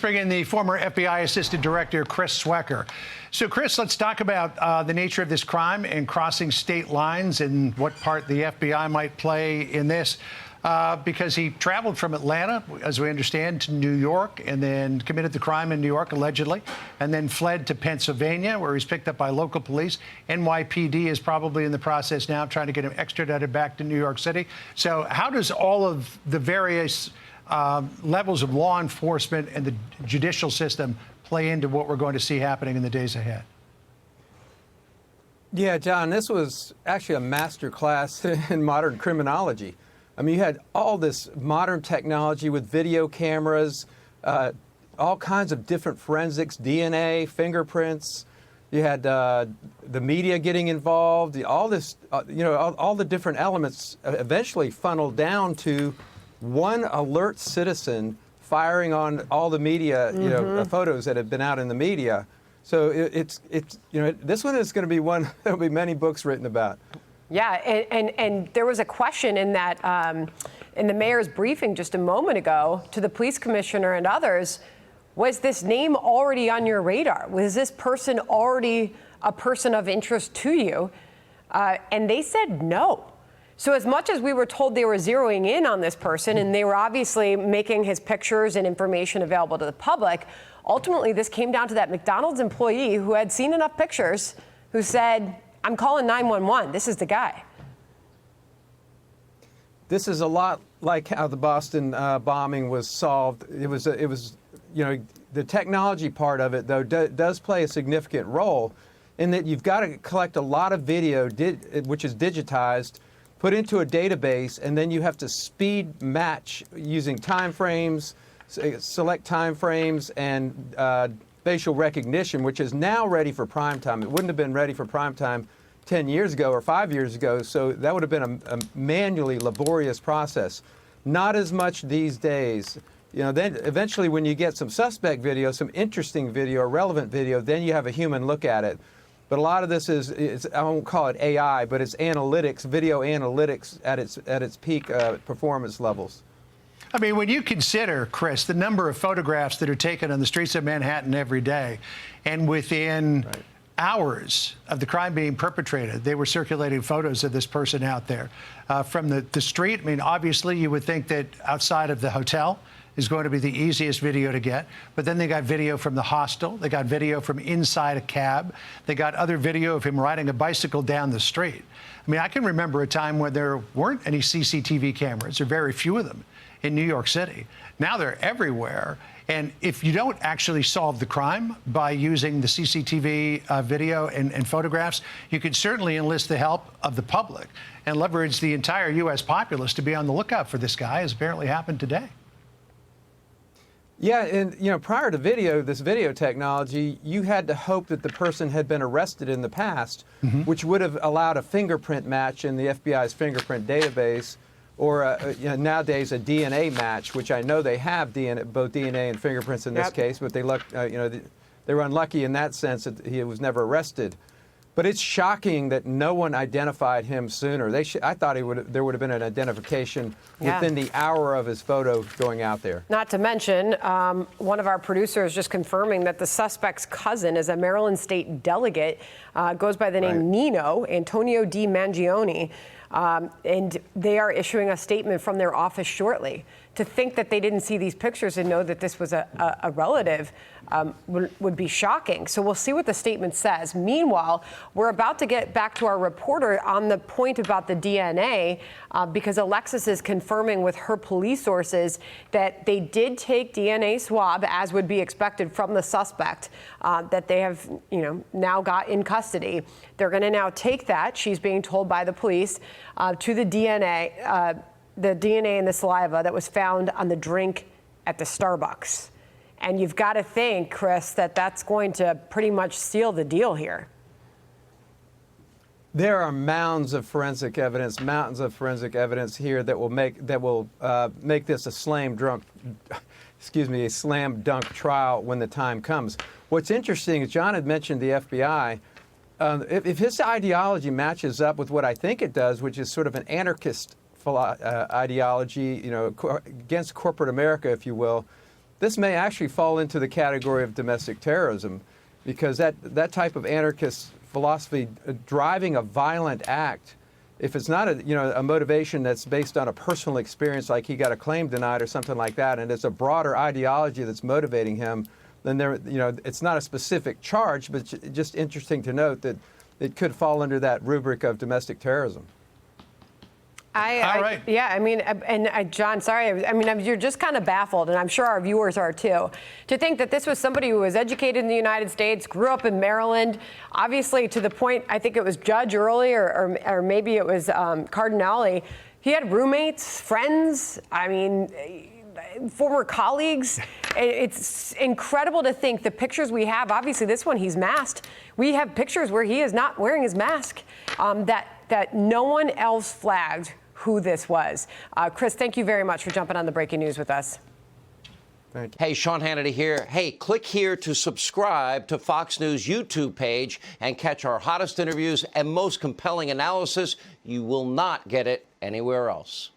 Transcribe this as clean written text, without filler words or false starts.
Bring in the former FBI Assistant Director, Chris Swacker. So, Chris, let's talk about the nature of this crime and crossing state lines and what part the FBI might play in this. Because he traveled from Atlanta, as we understand, to New York and then committed the crime in New York, allegedly, and then fled to Pennsylvania, where he's picked up by local police. NYPD is probably in the process now trying to get him extradited back to New York City. So how does all of the various levels of law enforcement and the judicial system play into what we're going to see happening in the days ahead? Yeah, John, this was actually a master class in modern criminology. I mean, you had all this modern technology with video cameras, all kinds of different forensics, DNA, fingerprints. You had the media getting involved, all this, all the different elements eventually funneled down to one alert citizen firing on all the media, photos that have been out in the media. So this one is going to be one there'll be many books written about. Yeah, and there was a question in that in the mayor's briefing just a moment ago to the police commissioner and others. Was this name already on your radar? Was this person already a person of interest to you? And they said no. So as much as we were told they were zeroing in on this person and they were obviously making his pictures and information available to the public, ultimately this came down to that McDonald's employee who had seen enough pictures who said, I'm calling 911. This is the guy. This is a lot like how the Boston bombing was solved. It was, the technology part of it, though, does play a significant role in that you've got to collect a lot of video, which is digitized, put into a database, and then you have to speed match using time frames, select time frames, and facial recognition, which is now ready for prime time. It wouldn't have been ready for prime time 10 years ago or 5 years ago, so that would have been a manually laborious process. Not as much these days. Then eventually when you get some suspect video, some interesting video, or relevant video, then you have a human look at it. But a lot of this is I won't call it AI, but it's analytics, video analytics at its peak performance levels. I mean, when you consider, Chris, the number of photographs that are taken on the streets of Manhattan every day, and within hours of the crime being perpetrated, they were circulating photos of this person out there from the street. I mean, obviously, you would think that outside of the hotel is going to be the easiest video to get. But then they got video from the hostel. They got video from inside a cab. They got other video of him riding a bicycle down the street. I mean, I can remember a time when there weren't any CCTV cameras, or very few of them, in New York City. Now they're everywhere. And if you don't actually solve the crime by using the CCTV video and photographs, you can certainly enlist the help of the public and leverage the entire U.S. populace to be on the lookout for this guy, as apparently happened today. Yeah, and prior to this video technology, you had to hope that the person had been arrested in the past, which would have allowed a fingerprint match in the FBI's fingerprint database, or nowadays a DNA match, which I know they have both DNA and fingerprints in this case, but they were unlucky in that sense that he was never arrested. But it's shocking that no one identified him sooner. I thought there would have been an identification within the hour of his photo going out there. Not to mention, one of our producers just confirming that the suspect's cousin is a Maryland state delegate, goes by the name Nino, Antonio Di Mangione, and they are issuing a statement from their office shortly. To think that they didn't see these pictures and know that this was a relative would be shocking. So we'll see what the statement says. Meanwhile, we're about to get back to our reporter on the point about the DNA because Alexis is confirming with her police sources that they did take DNA swab, as would be expected from the suspect that they have now got in custody. They're going to now take that, she's being told by the police, to the DNA in the saliva that was found on the drink at the Starbucks. And you've got to think, Chris, that that's going to pretty much seal the deal here. There are mountains of forensic evidence here that will make this a slam dunk trial when the time comes. What's interesting is John had mentioned the FBI. If his ideology matches up with what I think it does, which is sort of an anarchist ideology, against corporate America, if you will, this may actually fall into the category of domestic terrorism, because that type of anarchist philosophy driving a violent act, if it's not a motivation that's based on a personal experience, like he got a claim denied or something like that, and it's a broader ideology that's motivating him, then it's not a specific charge, but it's just interesting to note that it could fall under that rubric of domestic terrorism. All right. Yeah, I mean, and John, sorry, I mean, you're just kind of baffled, and I'm sure our viewers are too, to think that this was somebody who was educated in the United States, grew up in Maryland, obviously to the point, I think it was Judge Early or maybe it was Cardinale. He had roommates, friends, I mean, former colleagues. It's incredible to think the pictures we have, obviously this one, he's masked. We have pictures where he is not wearing his mask, that no one else flagged who this was. Chris, thank you very much for jumping on the breaking news with us. Thank you. Hey, Sean Hannity here. Hey, click here to subscribe to Fox News YouTube page and catch our hottest interviews and most compelling analysis. You will not get it anywhere else.